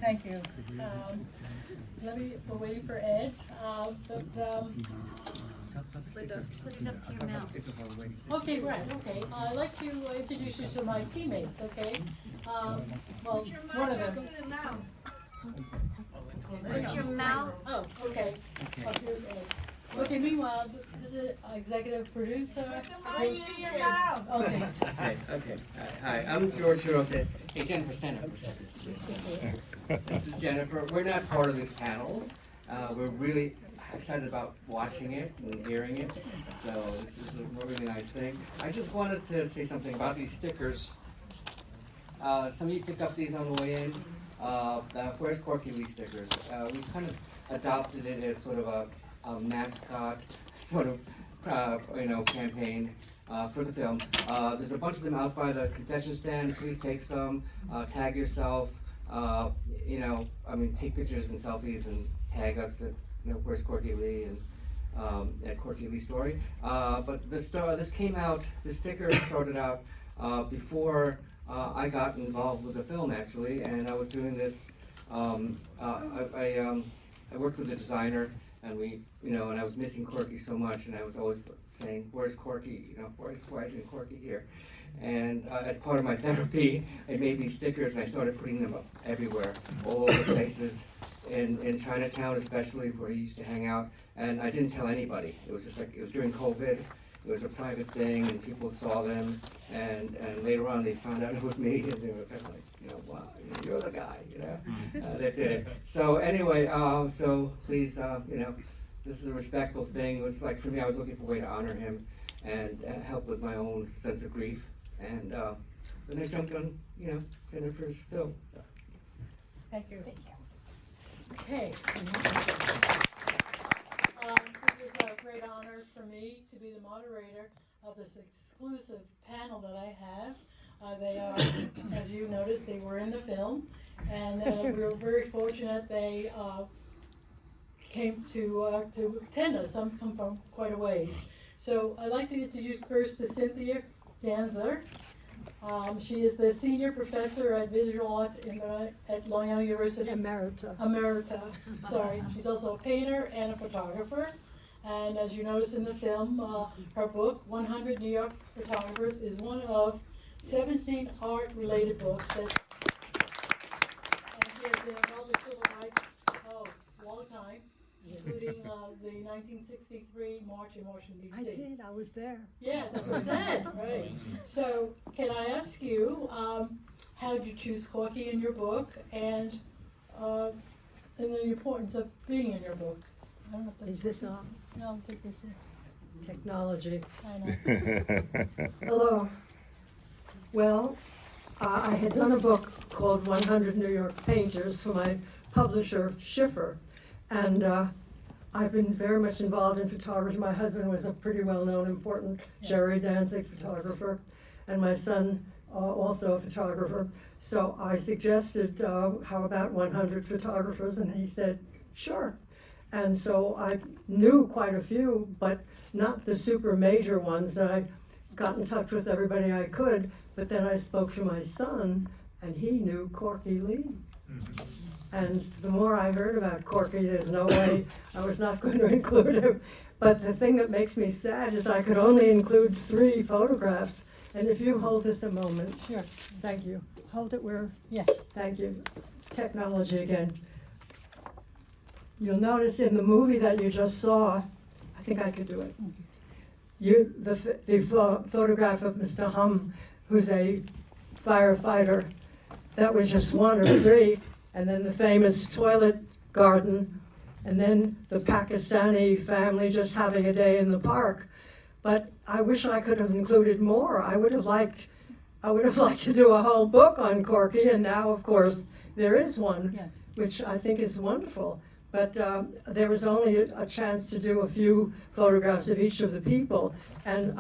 Thank you. We're waiting for Ed, Linda, put it up to your mouth. okay, right, okay. I'd like to introduce you to my teammates, okay? Well, one of them. Put your mouth. Oh, okay. Oh, here's Ed. Okay, meanwhile, this is executive producer. Okay. Okay. Hi, I'm George Hirose. Hey, Jennifer, stand up for a second. This is Jennifer. We're not part of this panel. We're really excited about watching it and hearing it. So this is a really nice thing. I just wanted to say something about these stickers. Some of you picked up these on the way in. Where's Corky Lee stickers? We kind of adopted it as sort of a mascot sort of campaign for the film. There's a bunch of them out by the concession stand. Please take some, tag yourself, take pictures and selfies and tag us at where's Corky Lee and at Corky Lee Story. But this sticker started out before I got involved with the film actually, and I was doing this. I worked with a designer. And and I was missing Corky so much, and I was always saying, "Where's Corky? Why isn't Corky here?" And as part of my therapy, I made these stickers, and I started putting them up everywhere, all over places, in Chinatown especially, where he used to hang out. And I didn't tell anybody. It was just like it was during COVID. It was a private thing, and people saw them, and later on they found out it was me, and they were kind of like, wow, you're the guy, that did it. So anyway, so please, this is a respectful thing. It was like, for me, I was looking for a way to honor him and help with my own sense of grief. And then I jumped on, Jennifer's film. So. Thank you. Okay. It was a great honor for me to be the moderator of this exclusive panel that I have. They are, as you noticed, they were in the film, and we were very fortunate they came to attend us. Some come from quite a ways. So I'd like to introduce first to Cynthia Dantzic. She is the senior professor at visual arts at Long Island University. Emerita. Sorry. She's also a painter and a photographer. And as you notice in the film, her book, 100 New York Photographers, is one of 17 art-related books and she has been involved with civil rights a long time, including the 1963 March in Washington, D.C. I did, I was there. Yeah, that's what I said, right. So, can I ask you, how did you choose Corky in your book, and the importance of being in your book? I don't know if Is this on? No, I'll take this one. Technology. I know. Hello. Well, I had done a book called 100 New York Painters for my publisher, Schiffer, and I've been very much involved in photography. My husband was a pretty well-known, important Cynthia Dantzic photographer, and my son also a photographer. So I suggested, how about 100 photographers, and he said, sure. And so I knew quite a few, but not the super major ones. And I got in touch with everybody I could, but then I spoke to my son, and he knew Corky Lee. Mm-hmm. And the more I heard about Corky, there's no way I was not going to include him. But the thing that makes me sad is I could only include 3 photographs. And if you hold this a moment. Sure. Thank you. Hold it where? Yeah. Thank you. Technology again. You'll notice in the movie that you just saw, I think I could do it. The photograph of Mr. Hum, who's a firefighter, that was just 1 or 3, and then the famous toilet garden, and then the Pakistani family just having a day in the park. But I wish I could have included more. I would have liked to do a whole book on Corky, and now, of course, there is one, Yes. which I think is wonderful. But there was only a chance to do a few photographs of each of the people, and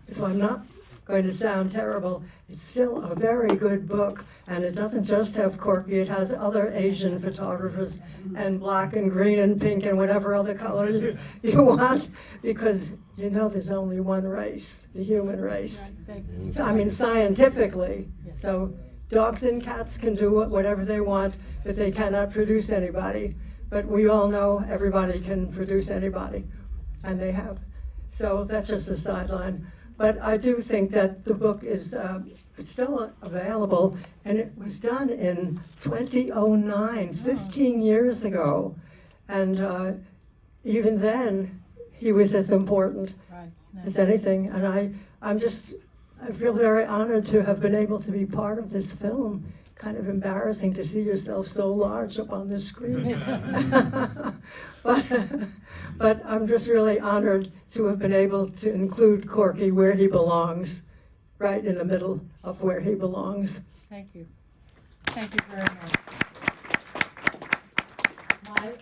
if I'm not going to sound terrible, it's still a very good book, and it doesn't just have Corky, it has other Asian photographers, and black and green and pink and whatever other color you want, because there's only one race, the human race. Right. I mean, scientifically. Yes. So dogs and cats can do whatever they want, but they cannot produce anybody. But we all know everybody can produce anybody, and they have. So that's just a sideline. But I do think that the book is still available, and it was done in 2009, 15 years ago. And even then, he was as important Right. as anything. And I feel very honored to have been able to be part of this film. Kind of embarrassing to see yourself so large up on the screen. but I'm just really honored to have been able to include Corky where he belongs, right in the middle of where he belongs. Thank you. Thank you very much.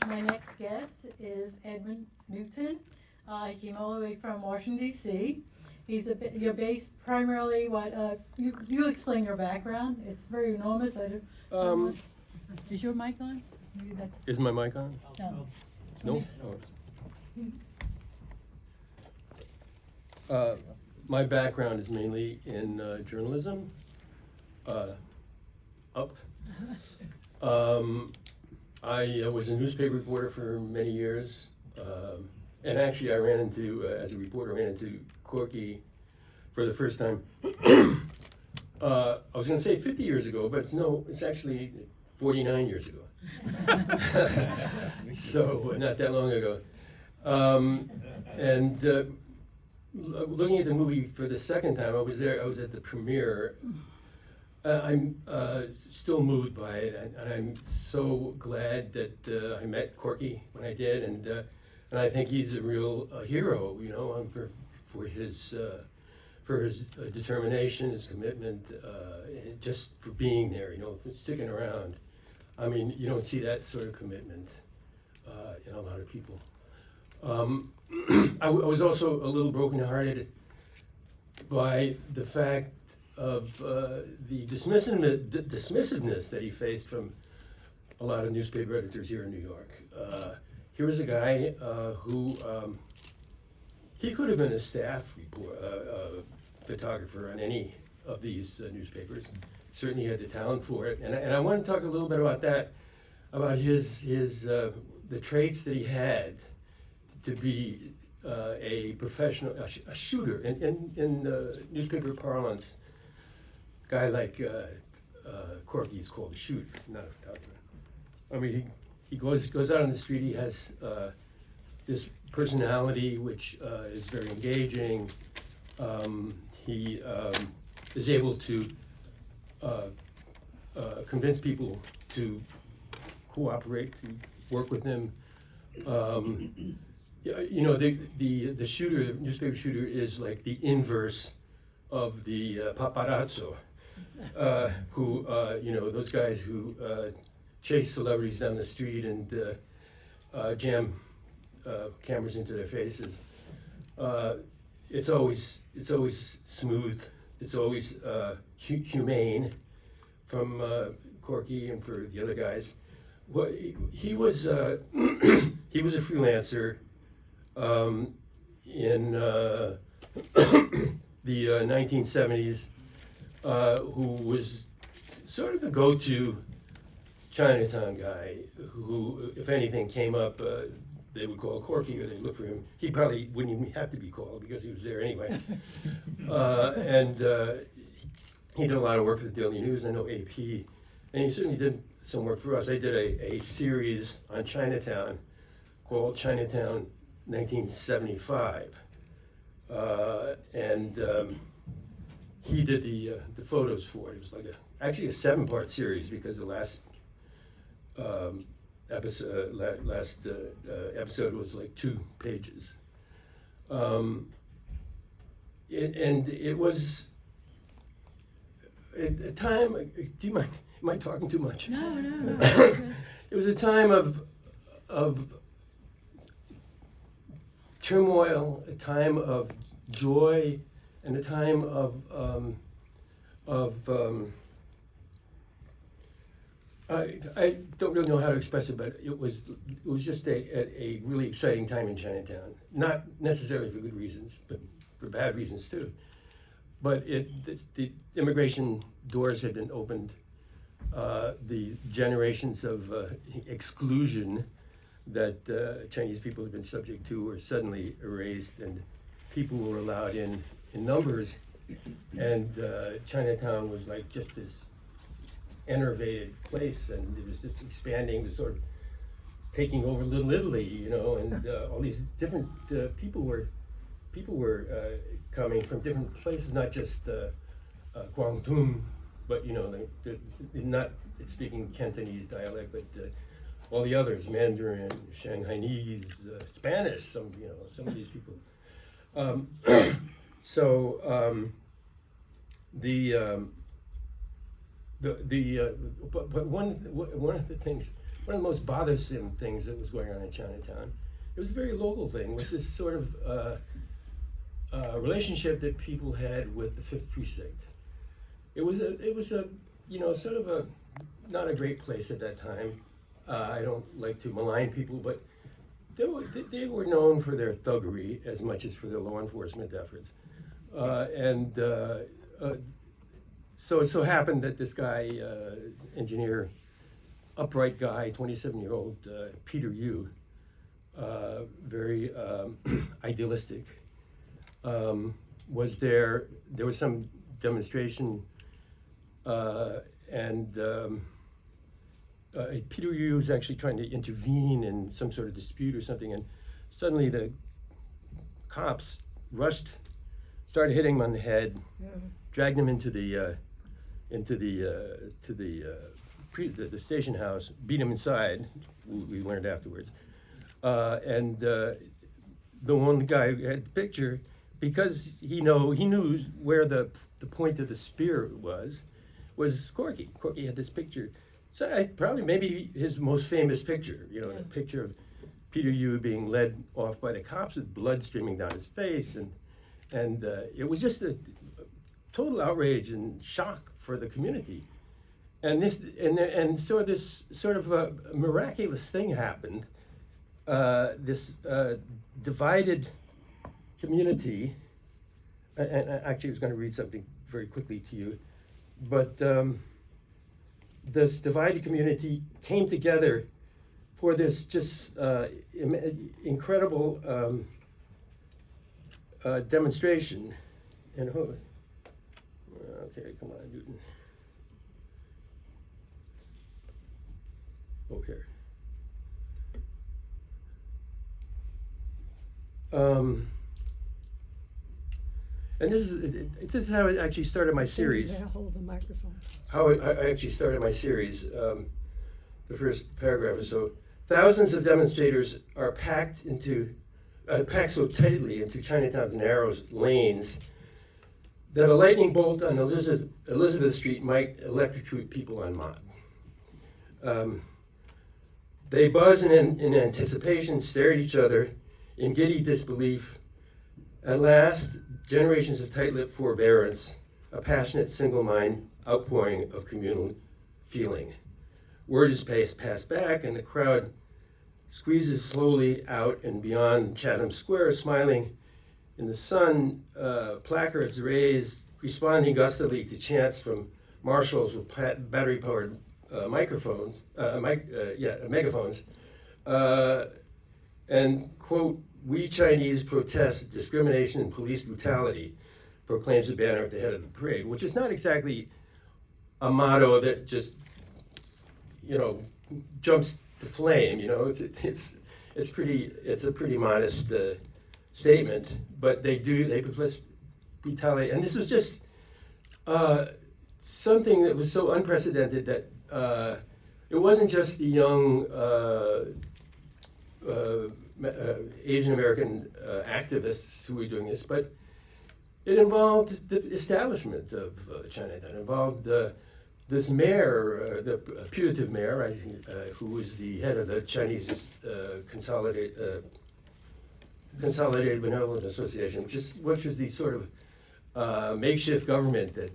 My next guest is Edmund Newton. He came all the way from Washington, D.C. You're based primarily you explain your background. It's very enormous. Is your mic on? Maybe that's, Is my mic on? no. No? Oh. My background is mainly in journalism. I was a newspaper reporter for many years. And actually I ran into, as a reporter, Corky for the first time. I was going to say 50 years ago, but it's actually 49 years ago. So not that long ago. Looking at the movie for the second time, I was at the premiere. I'm still moved by it, and I'm so glad that I met Corky when I did, and I think he's a real hero, for his determination, his commitment, and just for being there, for sticking around. I mean, you don't see that sort of commitment in a lot of people. I was also a little brokenhearted by the fact of the dismissiveness that he faced from a lot of newspaper editors here in New York. Here was a guy who he could have been a staff photographer on any of these newspapers. Certainly had the talent for it, and I want to talk a little bit about that, about his the traits that he had to be a professional, a shooter in newspaper parlance. A guy like Corky is called a shooter, not a photographer. I mean, he goes out on the street. He has this personality which is very engaging. He is able to convince people to cooperate, to work with him. The shooter, the newspaper shooter, is like the inverse of the paparazzo, who those guys who chase celebrities down the street and jam cameras into their faces. It's always smooth. It's always humane from Corky and for the other guys. Well, he was a freelancer in the 1970s, who was sort of the go-to Chinatown guy who, if anything came up, they would call Corky or they'd look for him. He probably wouldn't even have to be called because he was there anyway. He did a lot of work for the Daily News, I know AP, and he certainly did some work for us. I did a series on Chinatown called Chinatown 1975. He did the photos for it. It was like actually a 7-part series because the last episode was like 2 pages. And it was a time. Do you mind? Am I talking too much? No. It was a time of turmoil, a time of joy, and a time of I don't really know how to express it, but it was just a really exciting time in Chinatown. Not necessarily for good reasons, but for bad reasons too. but the immigration doors had been opened. The generations of exclusion that Chinese people had been subject to were suddenly erased, and people were allowed in numbers, and Chinatown was like just this enervated place, and it was just expanding, it was sort of taking over Little Italy, you know, and all these different people were coming from different places, not just Guangdong, but you know, they're not speaking Cantonese dialect, but all the others, Mandarin, Shanghainese, Spanish, some of these people. But one of the things, one of the most bothersome things that was going on in Chinatown, it was a very local thing, was this sort of relationship that people had with the Fifth Precinct. It was a you know, sort of a not a great place at that time. I don't like to malign people, but they were known for their thuggery as much as for their law enforcement efforts. So it so happened that this guy, engineer, upright guy, 27-year-old Peter Yu, very idealistic, was there. There was some demonstration, Peter Yu was actually trying to intervene in some sort of dispute or something, and suddenly the cops rushed, started hitting him on the head, dragged him into the station house, beat him inside. We learned afterwards, and the one guy who had the picture, because he knew where the point of the spear was Corky. Corky had this picture. So probably maybe his most famous picture, you know, a picture of Peter Yu being led off by the cops with blood streaming down his face, and it was just a total outrage and shock for the community. And so this sort of a miraculous thing happened. This divided community, and actually I was going to read something very quickly to you, but this divided community came together for this just incredible demonstration. And okay, come on, Newton. Oh, here. And this is how I actually started my series. Yeah, hold the microphone. How I actually started my series. The first paragraph is so: thousands of demonstrators are packed so tightly into Chinatown's narrow lanes that a lightning bolt on Elizabeth Street might electrocute people en masse. They buzz in anticipation, stare at each other in giddy disbelief. At last, generations of tight-lipped forbearance, a passionate single mind outpouring of communal feeling. Word is passed back, and the crowd squeezes slowly out and beyond Chatham Square, smiling in the sun, placards raised, responding gustily to chants from marshals with battery-powered megaphones, and quote, "We Chinese protest discrimination and police brutality," proclaims the banner at the head of the parade, which is not exactly a motto that just, you know, jumps to flame. You know, it's a pretty modest statement, but they protest brutality, and this was just something that was so unprecedented that it wasn't just the young Asian American activists who were doing this, but it involved the establishment of Chinatown. It involved this mayor, the putative mayor, who was the head of the Chinese Consolidated Benevolent Association, which was the sort of makeshift government that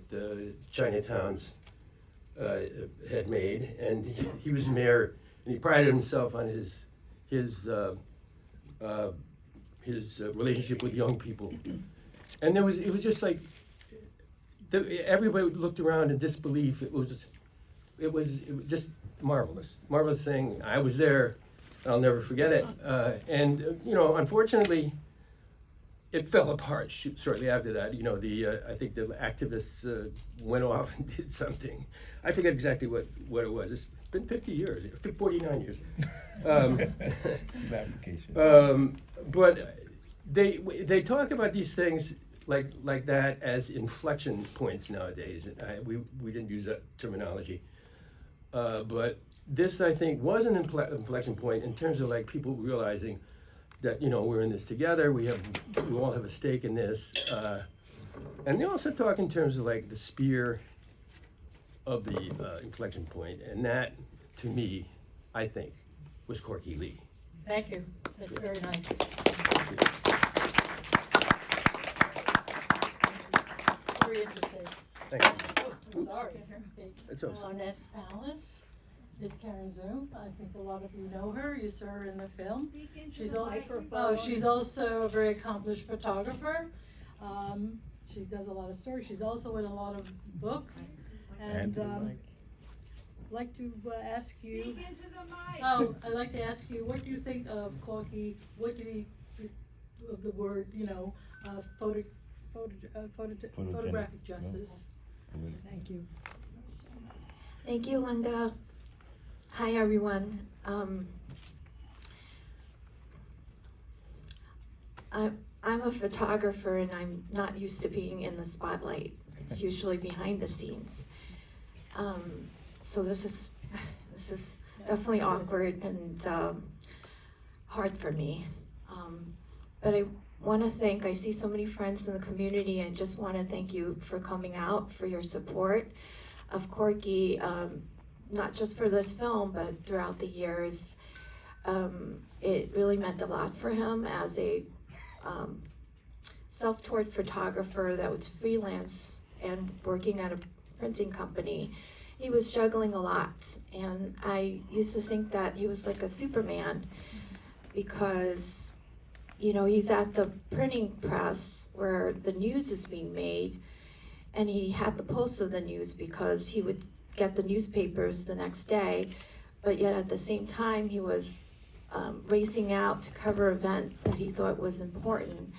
Chinatown's had made, and he was mayor, and he prided himself on his relationship with young people, and it was just like everybody looked around in disbelief. It was just marvelous thing. I was there. I'll never forget it. And you know, unfortunately, it fell apart shortly after that. You know, I think the activists went off and did something. I forget exactly what it was. It's been 50 years, 49 years. But they talk about these things like that as inflection points nowadays. We didn't use that terminology, but this, I think, was an inflection point in terms of like people realizing that, you know, we're in this together. We all have a stake in this, and they also talk in terms of like the spear of the inflection point, and that, to me, I think, was Corky Lee. Thank you. That's very nice. Very interesting. Thank you. Oh, I'm sorry. It's awesome. Our next panelist is Karen Zhou. I think a lot of you know her. You saw her in the film. She's also a very accomplished photographer. She does a lot of stories. She's also in a lot of books. And I'd like to ask you. Speak into the mic. Oh, I'd like to ask you, what do you think of Corky? What did he of the word, you know, photographic justice? Thank you. Thank you, Linda. Hi, everyone. I'm a photographer, and I'm not used to being in the spotlight. It's usually behind the scenes. So this is definitely awkward and hard for me. But I want to thank, I see so many friends in the community, and just want to thank you for coming out, for your support of Corky, not just for this film, but throughout the years. It really meant a lot for him as a self-taught photographer that was freelance and working at a printing company. He was juggling a lot, and I used to think that he was like a Superman, because, you know, he's at the printing press where the news is being made, and he had the pulse of the news because he would get the newspapers the next day, but yet at the same time he was racing out to cover events that he thought was important,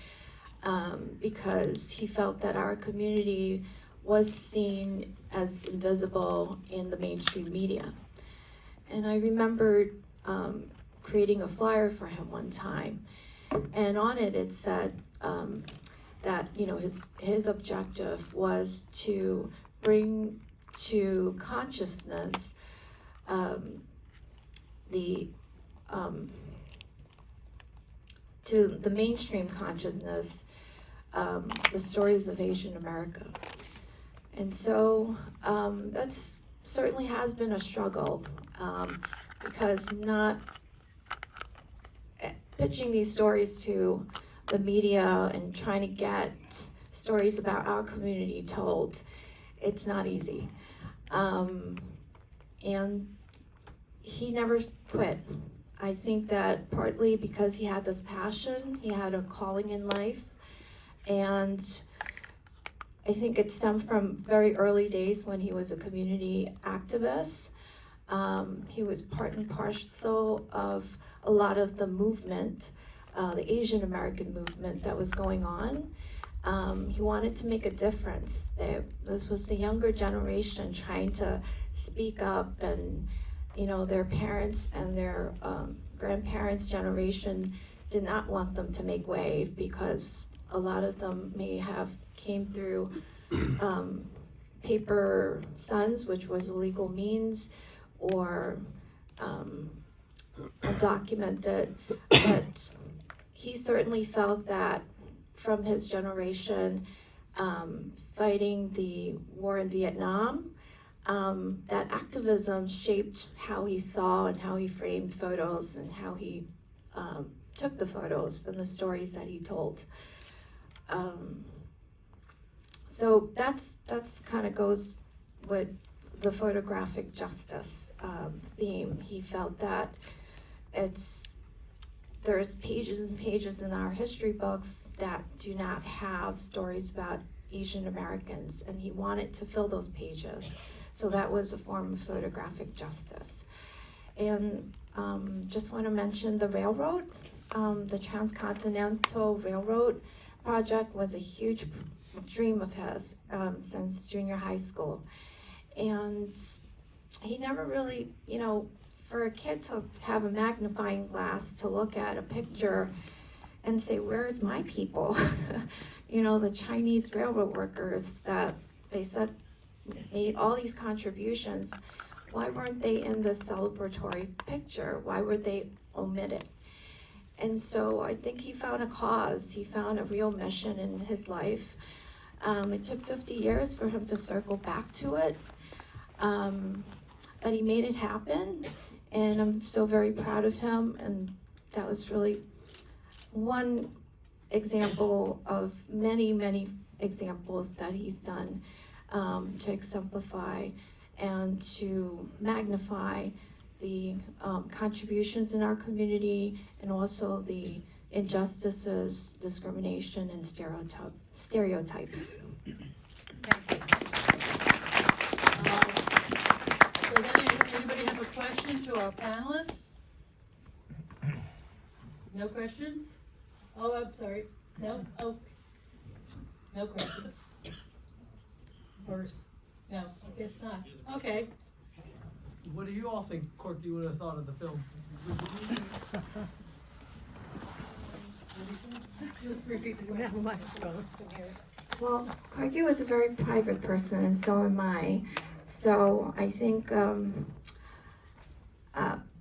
because he felt that our community was seen as invisible in the mainstream media. And I remember creating a flyer for him one time, and on it said that, you know, his objective was to bring to consciousness to the mainstream consciousness the stories of Asian America. And so that's certainly has been a struggle, because not pitching these stories to the media and trying to get stories about our community told, it's not easy. And he never quit. I think that partly because he had this passion, he had a calling in life, and I think it stemmed from very early days when he was a community activist. He was part and parcel of a lot of the movement, the Asian American movement that was going on. He wanted to make a difference. This was the younger generation trying to speak up, and, you know, their parents and their grandparents' generation did not want them to make wave, because a lot of them may have came through paper sons, which was a legal means, or undocumented. But he certainly felt that from his generation, fighting the war in Vietnam, that activism shaped how he saw and how he framed photos and how he took the photos and the stories that he told. So that's kind of goes with the photographic justice theme. He felt that there's pages and pages in our history books that do not have stories about Asian Americans, and he wanted to fill those pages. So that was a form of photographic justice. And just want to mention the railroad. The Transcontinental Railroad project was a huge dream of his since junior high school. And he never really, you know, for a kid to have a magnifying glass to look at a picture and say, where's my people? You know, the Chinese railroad workers that they said made all these contributions. Why weren't they in this celebratory picture? Why were they omitted? And so I think he found a cause. He found a real mission in his life. It took 50 years for him to circle back to it. But he made it happen. And I'm so very proud of him. And that was really one example of many, many examples that he's done to exemplify and to magnify the contributions in our community and also the injustices, discrimination, and stereotypes. Does anybody have a question to our panelists? No questions? Oh, I'm sorry. No? Oh. No questions. Or, no, I guess not. Okay. What do you all think Corky would have thought of the film? Just repeat the We have a question. microphone. Well, Corky was a very private person, and so am I. So I think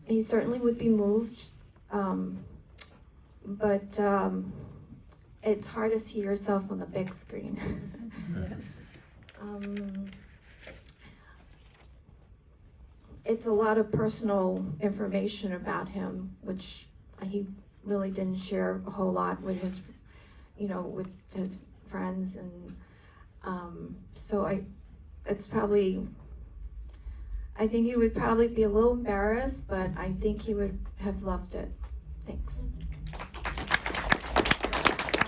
he certainly would be moved, but it's hard to see yourself on the big screen. Yes. It's a lot of personal information about him, which he really didn't share a whole lot with his, you know, with his friends, and so it's probably, I think he would probably be a little embarrassed, but I think he would have loved it. Thanks.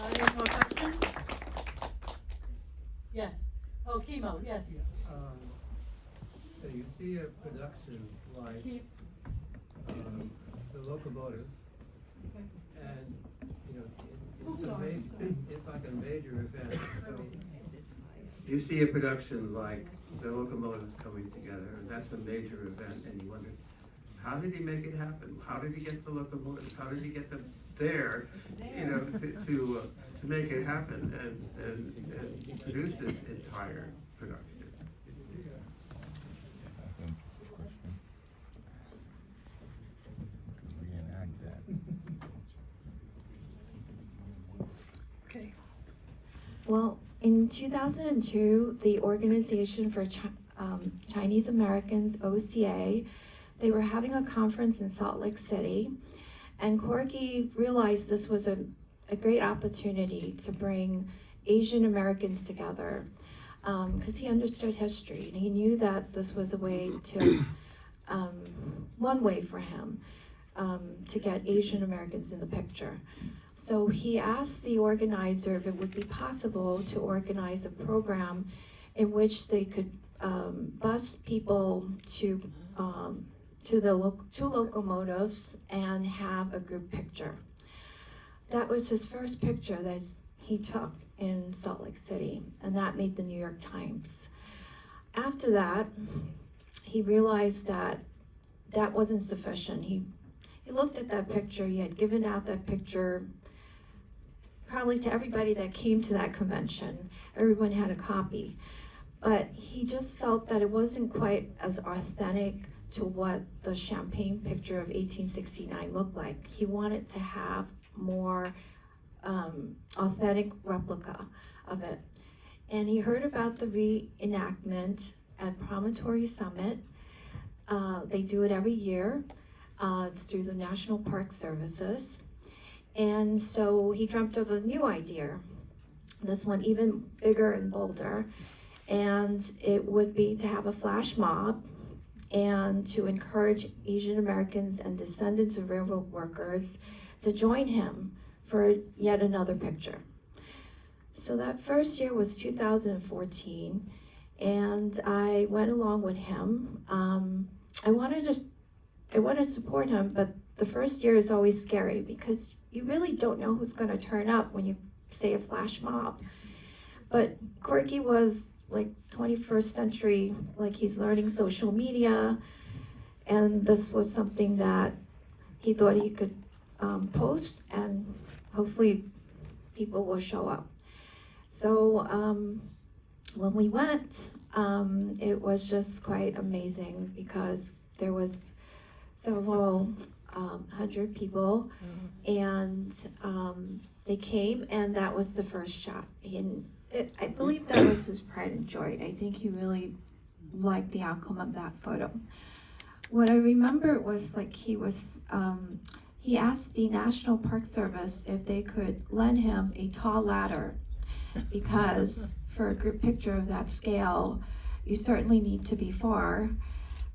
Any more questions? Yes. Oh, chemo, yes. So you see a production like Keep- the locomotives, and you know Oops, sorry. it's like a major event. So you see a production like the locomotives coming together, and that's a major event, and you wonder, how did he make it happen? How did he get the locomotives? How did he get them there? You know, to make it happen and produce this entire production. Okay. Well, in 2002, the Organization for Chinese Americans, OCA, they were having a conference in Salt Lake City, and Corky realized this was a great opportunity to bring Asian Americans together, because he understood history, and he knew that this was a way to, one way for him to get Asian Americans in the picture. So he asked the organizer if it would be possible to organize a program in which they could bus people to the two locomotives and have a group picture. That was his first picture that he took in Salt Lake City, and that made the New York Times. After that, he realized that that wasn't sufficient. He looked at that picture. He had given out that picture probably to everybody that came to that convention. Everyone had a copy. But he just felt that it wasn't quite as authentic to what the Champagne picture of 1869 looked like. He wanted to have more authentic replica of it. And he heard about the reenactment at Promontory Summit. They do it every year. It's through the National Park Services. And so he dreamt of a new idea, this one even bigger and bolder, and it would be to have a flash mob and to encourage Asian Americans and descendants of railroad workers to join him for yet another picture. So that first year was 2014, and I went along with him. I wanted to support him, but the first year is always scary because you really don't know who's going to turn up when you say a flash mob. But Corky was like 21st century, like he's learning social media, and this was something that he thought he could post, and hopefully people will show up. So when we went, it was just quite amazing because there was several hundred people, and they came, and that was the first shot. I believe that was his pride and joy. I think he really liked the outcome of that photo. What I remember was like he asked the National Park Service if they could lend him a tall ladder, because for a group picture of that scale, you certainly need to be far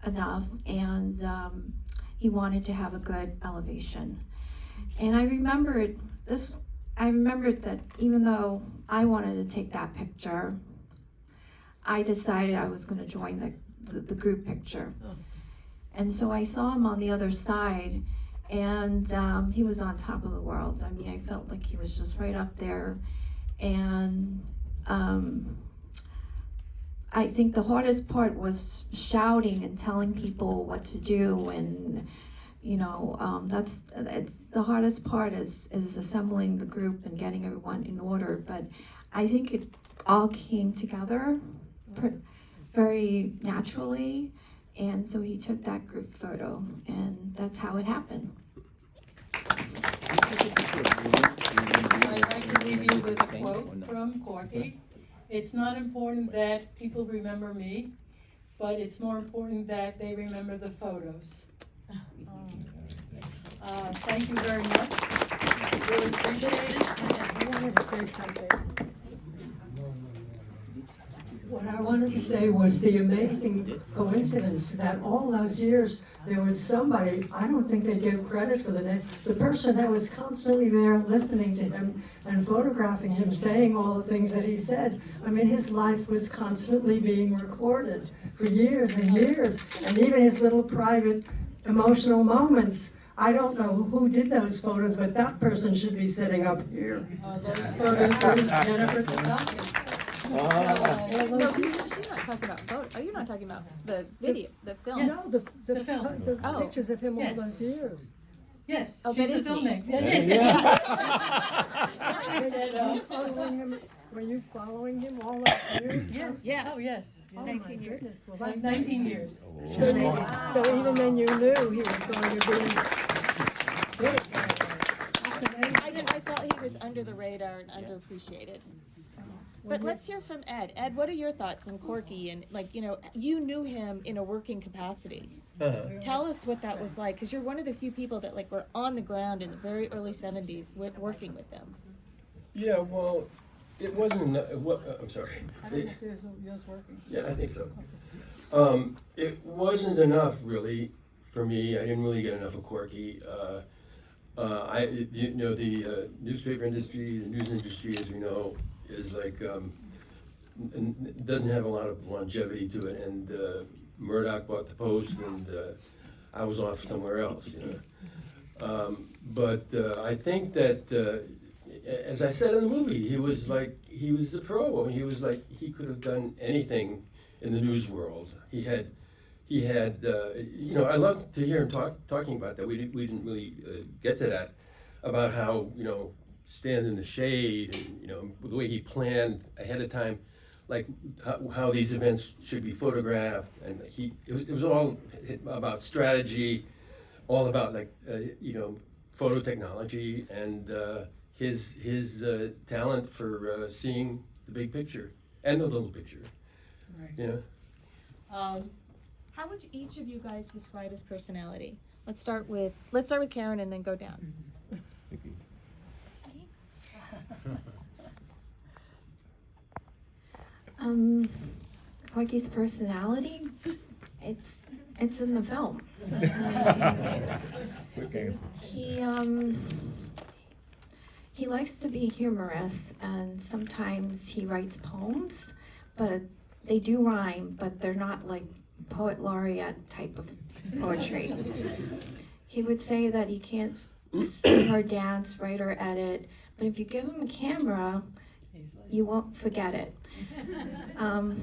enough, and he wanted to have a good elevation. And I remembered that even though I wanted to take that picture, I decided I was going to join the group picture. And so I saw him on the other side, and he was on top of the world. I mean, I felt like he was just right up there. And I think the hardest part was shouting and telling people what to do, and it's the hardest part is assembling the group and getting everyone in order. But I think it all came together very naturally, and so he took that group photo, and that's how it happened. I'd like to leave you with a quote from Corky. It's not important that people remember me, but it's more important that they remember the photos. Thank you very much. Really appreciate it. I wanted to say something. What I wanted to say was the amazing coincidence that all those years there was somebody, I don't think they gave credit for the person that was constantly there listening to him and photographing him, saying all the things that he said. I mean, his life was constantly being recorded for years and years, and even his little private emotional moments. I don't know who did those photos, but that person should be sitting up here. Those photos is Jennifer Takaki. No, she's not talking about photo. Oh, you're not talking about the video, the film. Yes. No, the film. Oh. pictures of him Yes. all those years. Yes, Oh, she's that the is me. filmmaker. Were you following him all those years? Yes. Yeah. Oh, yes. Oh, my 19 years. goodness. Well, Like that's 19 years. So even then you knew he was going to be big. I felt he was under the radar and underappreciated. But let's hear from Ed. Ed, what are your thoughts on Corky? And you knew him in a working capacity. Tell us what that was like, because you're one of the few people that were on the ground in the very early 70s working with them. Yeah, well, it wasn't, I'm sorry. I don't know if yours working. Yeah, I think so. It wasn't enough, really, for me. I didn't really get enough of Corky. The newspaper industry, the news industry, as we know, is doesn't have a lot of longevity to it. And Murdoch bought the Post, and I was off somewhere else, But I think that, as I said in the movie, he was the pro. I mean, he could have done anything in the news world. He had, I love to hear him talking about that. We didn't really get to that, about how, stand in the shade, and, the way he planned ahead of time, like how these events should be photographed. And it was all about strategy, all about photo technology, and his talent for seeing the big picture and the little picture. Right. How would each of you guys describe his personality? Let's start with Karen and then go down. Corky's personality, it's in the film. he likes to be humorous, and sometimes he writes poems, but they do rhyme, but they're not like poet laureate type of poetry. He would say that he can't sing or dance, write or edit, but if you give him a camera, you won't forget it.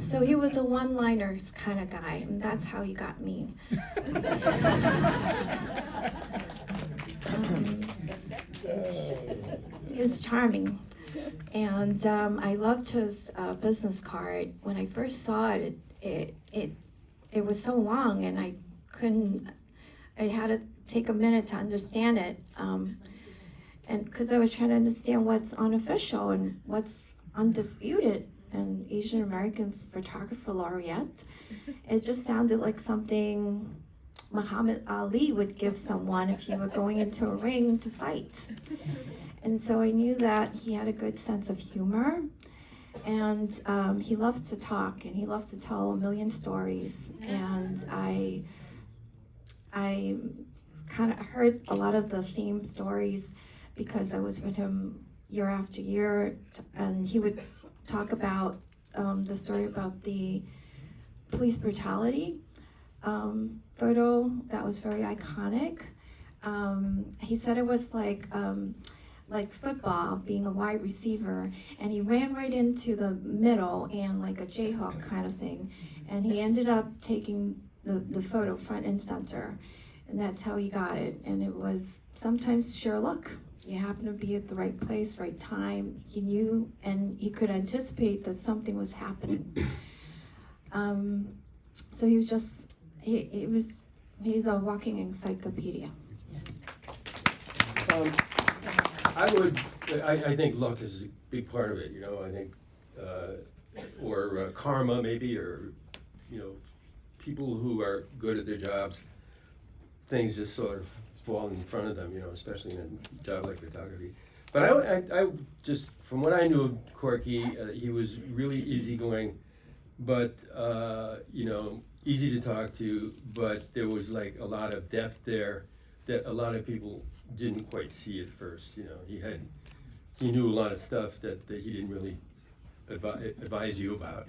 So he was a one-liners kind of guy, and that's how he got me. He was charming, and I loved his business card. When I first saw it, it was so long, and I had to take a minute to understand it, and because I was trying to understand what's unofficial and what's undisputed, and Asian American photographer laureate. It just sounded like something Muhammad Ali would give someone if you were going into a ring to fight. And so I knew that he had a good sense of humor, and he loves to talk, and he loves to tell a million stories. And I kind of heard a lot of the same stories because I was with him year after year, and he would talk about the story about the police brutality photo that was very iconic. He said it was like football, being a wide receiver, and he ran right into the middle and like a Jayhawk kind of thing, and he ended up taking the photo front and center, and that's how he got it. And it was sometimes sheer luck. You happen to be at the right place, right time. He knew, and he could anticipate that something was happening. So he was just, he's a walking encyclopedia. I think luck is a big part of it, you know, I think, or karma maybe, or, you know, people who are good at their jobs, things just sort of fall in front of them, you know, especially in a job like photography. But I just, from what I knew of Corky, he was really easygoing, but, you know, easy to talk to, but there was like a lot of depth there that a lot of people didn't quite see at first, you know. He knew a lot of stuff that he didn't really advise you about.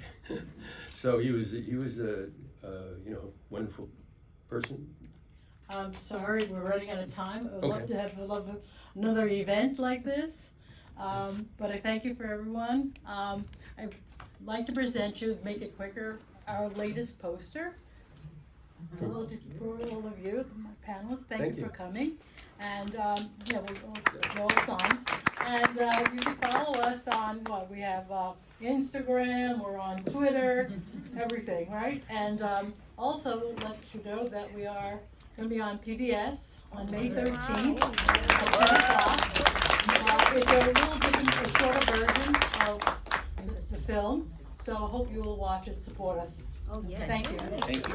So he was a you know, wonderful person. I'm sorry, we're running out of time. I would love Okay. to have another event like this. But I thank you for everyone. I'd like to present you, make it quicker, our latest poster. For all of you, my panelists, thank you for coming. And yeah, we'll go on. And you can follow us on what we have Instagram, we're on Twitter, everything, right? And also we'll let you know that we are going to be on PBS on May 13th at 10 o'clock. It's a little different, a shorter version of the film. So I hope you will watch it, support us. Oh, yeah. Thank you. Thank you.